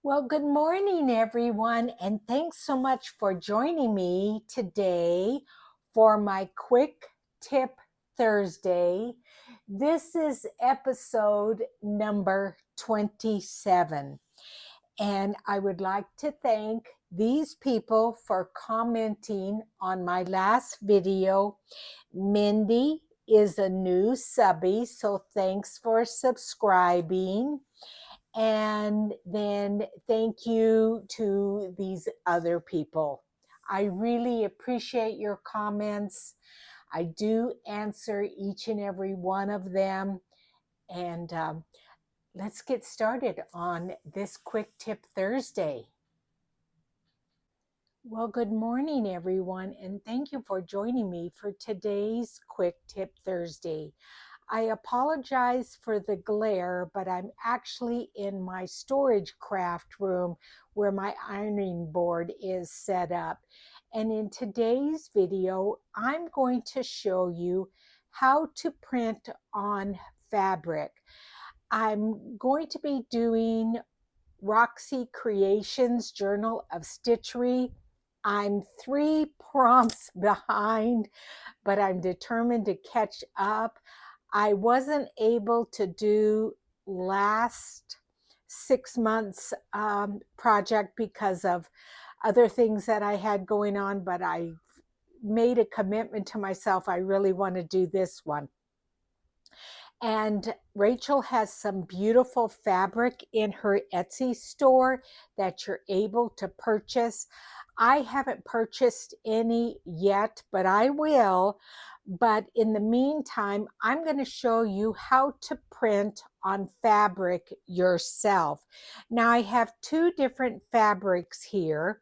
Well, good morning, everyone, and thanks so much for joining me today for my Quick Tip Thursday. This is episode number 27, and I would like to thank these people for commenting on my last video. Mindy is a new subby, so thanks for subscribing. And then thank you to these other people. I really appreciate your comments. I do answer each and every one of them. And let's get started on this Quick Tip Thursday. Well, good morning, everyone, and thank you for joining me for today's Quick Tip Thursday. I apologize for the glare, but I'm actually in my storage craft room where my ironing board is set up. And in today's video, I'm going to show you how to print on fabric. I'm going to be doing Roxy Creations Journal of Stitchery. I'm 3 prompts behind, but I'm determined to catch up. I wasn't able to do last 6 months project because of other things that I had going on, but I made a commitment to myself. I really want to do this one. And Rachel has some beautiful fabric in her Etsy store that you're able to purchase. I haven't purchased any yet, but I will. But in the meantime, I'm going to show you how to print on fabric yourself. Now, I have 2 different fabrics here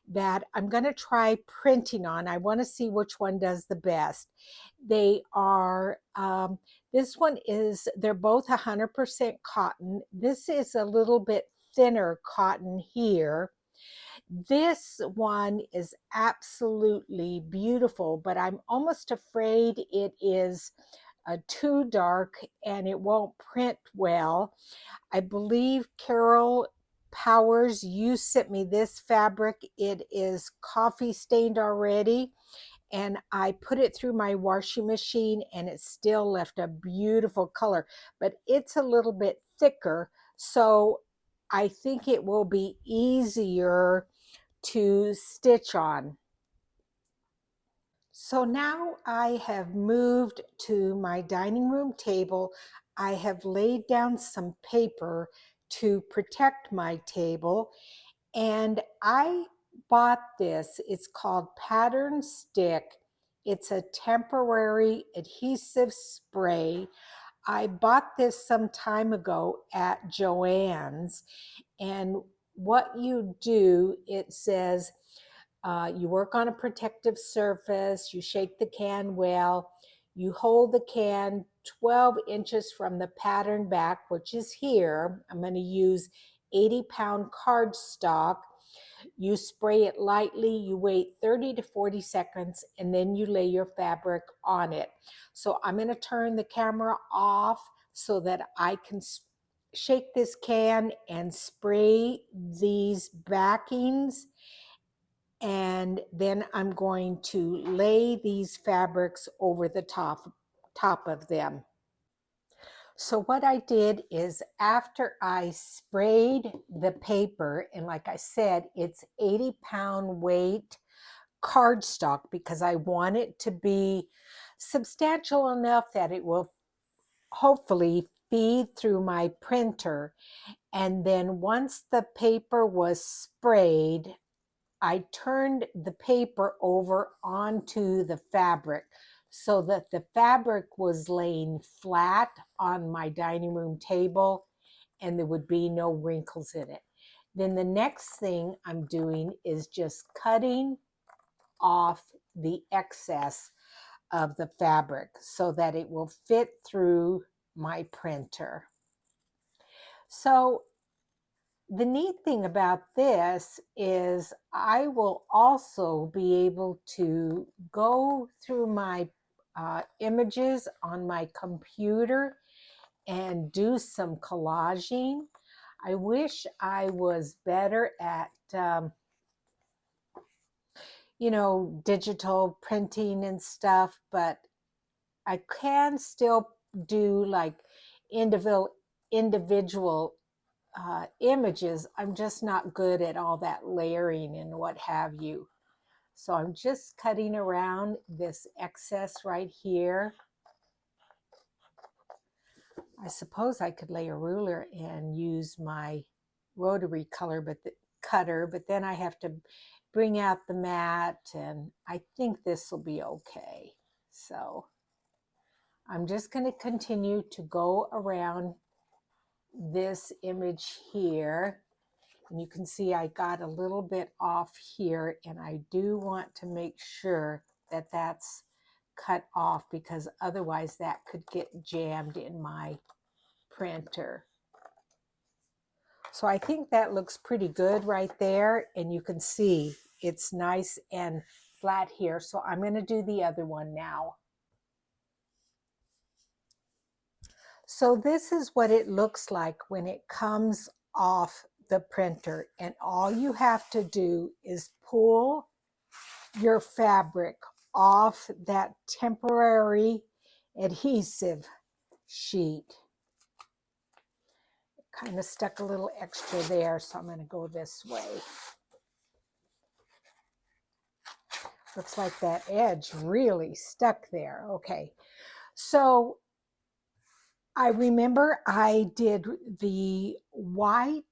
that I'm going to try printing on. I want to see which one does the best. They are this one is, they're both 100% cotton. This is a little bit thinner cotton here. This one is absolutely beautiful, but I'm almost afraid it is too dark and it won't print well. I believe Carol Powers, you sent me this fabric. It is coffee stained already, and I put it through my washing machine and it still left a beautiful color, but it's a little bit thicker, so I think it will be easier to stitch on. So now I have moved to my dining room table. I have laid down some paper to protect my table, and I bought this. It's called Pattern Stick. It's a temporary adhesive spray. I bought this some time ago at Joann's, and what you do, it says, you work on a protective surface, you shake the can well, you hold the can 12 inches from the pattern back, which is here. I'm going to use 80-pound cardstock. You spray it lightly, you wait 30 to 40 seconds, and then you lay your fabric on it. So I'm going to turn the camera off so that I can shake this can and spray these backings, and then I'm going to lay these fabrics over the top of them. So what I did is, after I sprayed the paper, and like I said, it's 80-pound weight cardstock because I want it to be substantial enough that it will hopefully feed through my printer. And then once the paper was sprayed, I turned the paper over onto the fabric so that the fabric was laying flat on my dining room table and there would be no wrinkles in it. Then the next thing I'm doing is just cutting off the excess of the fabric so that it will fit through my printer. So the neat thing about this is I will also be able to go through my images on my computer and do some collaging. I wish I was better at, digital printing and stuff, but I can still do like individual images. I'm just not good at all that layering and what have you. So I'm just cutting around this excess right here. I suppose I could lay a ruler and use my rotary cutter, but then I have to bring out the mat, and I think this will be okay. So I'm just going to continue to go around this image here. And you can see I got a little bit off here, and I do want to make sure that that's cut off, because otherwise that could get jammed in my printer. So I think that looks pretty good right there, and you can see it's nice and flat here. So I'm going to do the other one now. So this is what it looks like when it comes off the printer, and all you have to do is pull your fabric off that temporary adhesive sheet. Kind of stuck a little extra there, so I'm going to go this way. Looks like that edge really stuck there. Okay, so I remember I did the white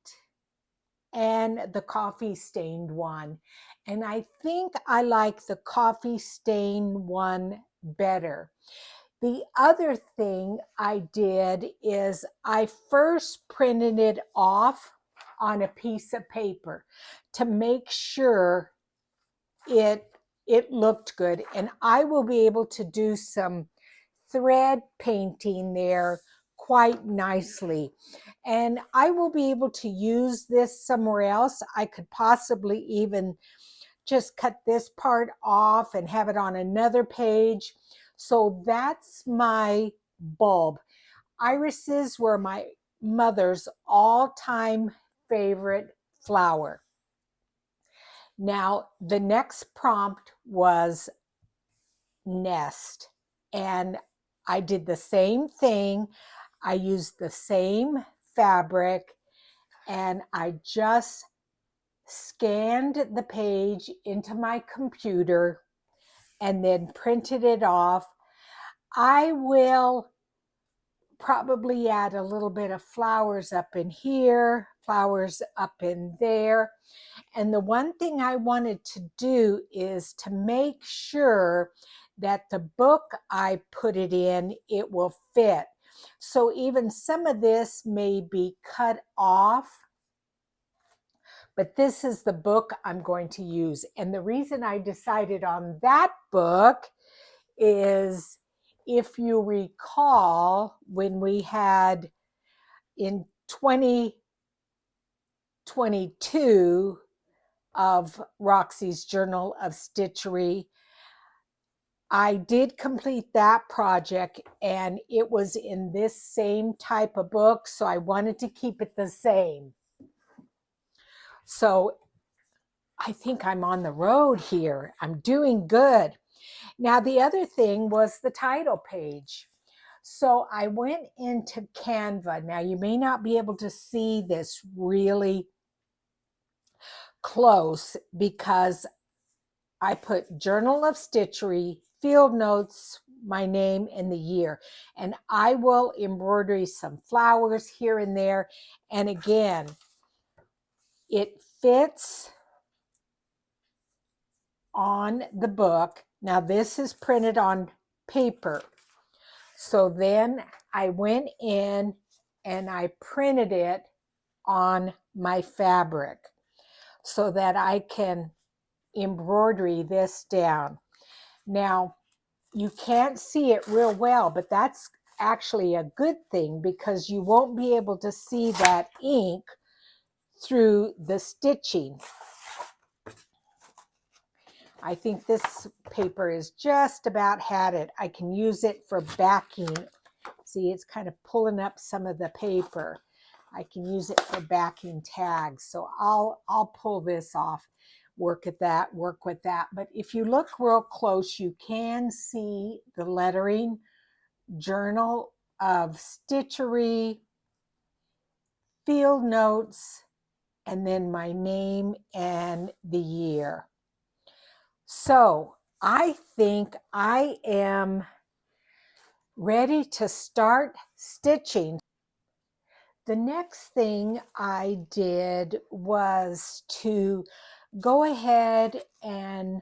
and the coffee stained one, and I think I like the coffee stained one better. The other thing I did is I first printed it off on a piece of paper to make sure it looked good, and I will be able to do some thread painting there quite nicely, and I will be able to use this somewhere else. I could possibly even just cut this part off and have it on another page. So that's my bulb. Irises were my mother's all-time favorite flower. Now, the next prompt was nest, and I did the same thing. I used the same fabric, and I just scanned the page into my computer and then printed it off. I will probably add a little bit of flowers up in here, flowers up in there. And the one thing I wanted to do is to make sure that the book I put it in, it will fit. So even some of this may be cut off, but this is the book I'm going to use. And the reason I decided on that book is, if you recall, when we had in 2022 of Roxy's Journal of Stitchery, I did complete that project, and it was in this same type of book, so I wanted to keep it the same. So I think I'm on the road here. I'm doing good. Now, the other thing was the title page. So I went into Canva. Now, you may not be able to see this really close because I put Journal of Stitchery, field notes, my name, and the year. And I will embroider some flowers here and there. And again, it fits on the book. Now, this is printed on paper. So then I went in and I printed it on my fabric so that I can embroider this down. Now, you can't see it real well, but that's actually a good thing, because you won't be able to see that ink through the stitching. I think this paper is just about had it. I can use it for backing. See, it's kind of pulling up some of the paper. I can use it for backing tags. So I'll pull this off, work with that. But if you look real close, you can see the lettering, Journal of Stitchery, field notes, and then my name and the year. So I think I am ready to start stitching. The next thing I did was to go ahead and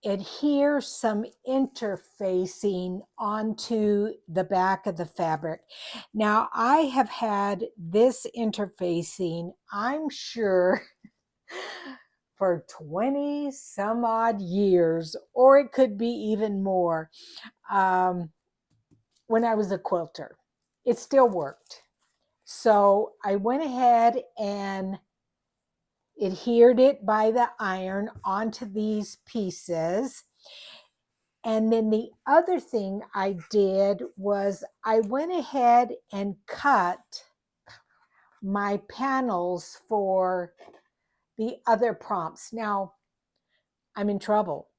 adhere some interfacing onto the back of the fabric. Now, I have had this interfacing, I'm sure, for 20 some odd years, or it could be even more. When I was a quilter, it still worked. So I went ahead and adhered it by the iron onto these pieces. And then the other thing I did was I went ahead and cut my panels for the other prompts. Now, I'm in trouble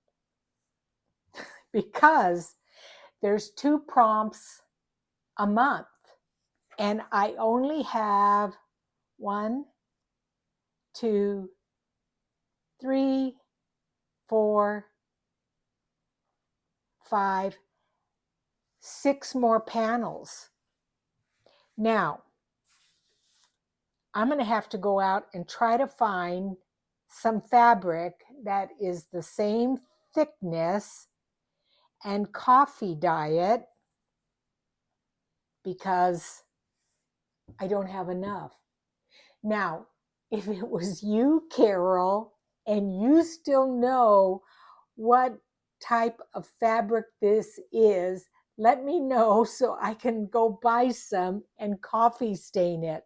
because there's 2 prompts a month, and I only have 1, 2, 3, 4, 5, 6 more panels. Now, I'm going to have to go out and try to find some fabric that is the same thickness and coffee dye it, because I don't have enough. Now, if it was you, Carol, and you still know what type of fabric this is, let me know so I can go buy some and coffee stain it.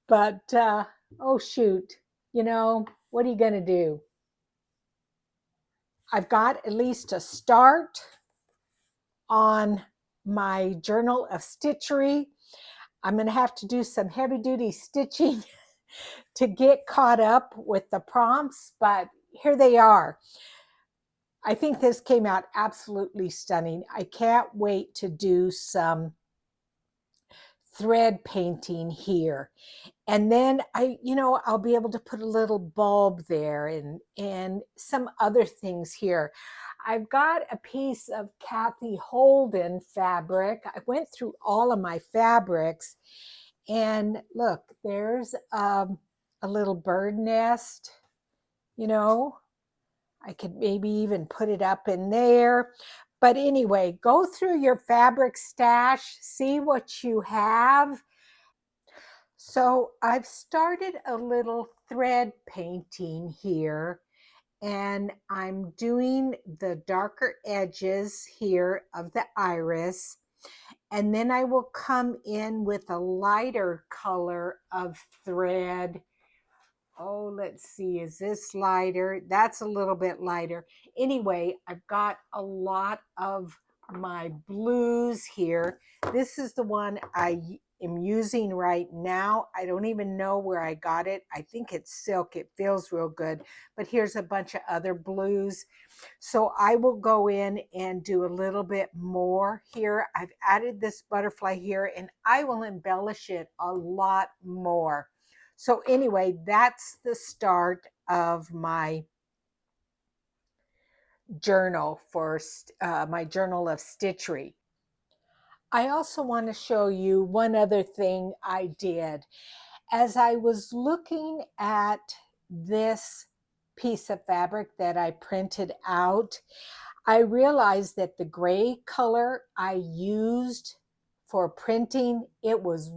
But, oh shoot, what are you going to do? I've got at least a start on my Journal of Stitchery. I'm going to have to do some heavy duty stitching to get caught up with the prompts, but here they are. I think this came out absolutely stunning. I can't wait to do some thread painting here. And then I'll be able to put a little bulb there and some other things here. I've got a piece of Kathy Holden fabric. I went through all of my fabrics, and look, there's a little bird nest. I could maybe even put it up in there. But anyway, go through your fabric stash, see what you have. So I've started a little thread painting here, and I'm doing the darker edges here of the iris, and then I will come in with a lighter color of thread. Oh, let's see, is this lighter? That's a little bit lighter. Anyway, I've got a lot of my blues here. This is the one I am using right now. I don't even know where I got it. I think it's silk. It feels real good. But here's a bunch of other blues. So I will go in and do a little bit more here. I've added this butterfly here, and I will embellish it a lot more. So anyway, that's the start of my journal for my Journal of Stitchery. I also want to show you one other thing I did. As I was looking at this piece of fabric that I printed out, I realized that the gray color I used for printing, it was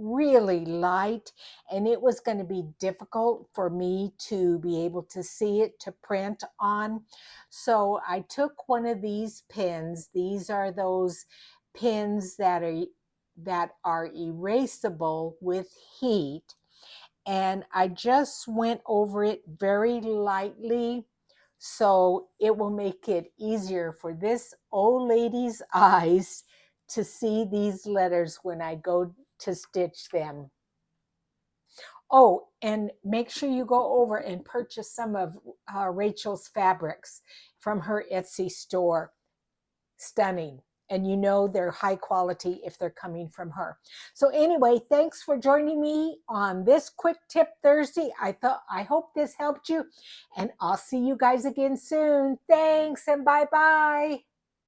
really light, and it was going to be difficult for me to be able to see it to print on. So I took one of these pins. These are those pins that are erasable with heat, and I just went over it very lightly, so it will make it easier for this old lady's eyes to see these letters when I go to stitch them. Oh, and make sure you go over and purchase some of Rachel's fabrics from her Etsy store. Stunning. And you know they're high quality if they're coming from her. So anyway, thanks for joining me on this Quick Tip Thursday. I hope this helped you, and I'll see you guys again soon. Thanks and bye-bye.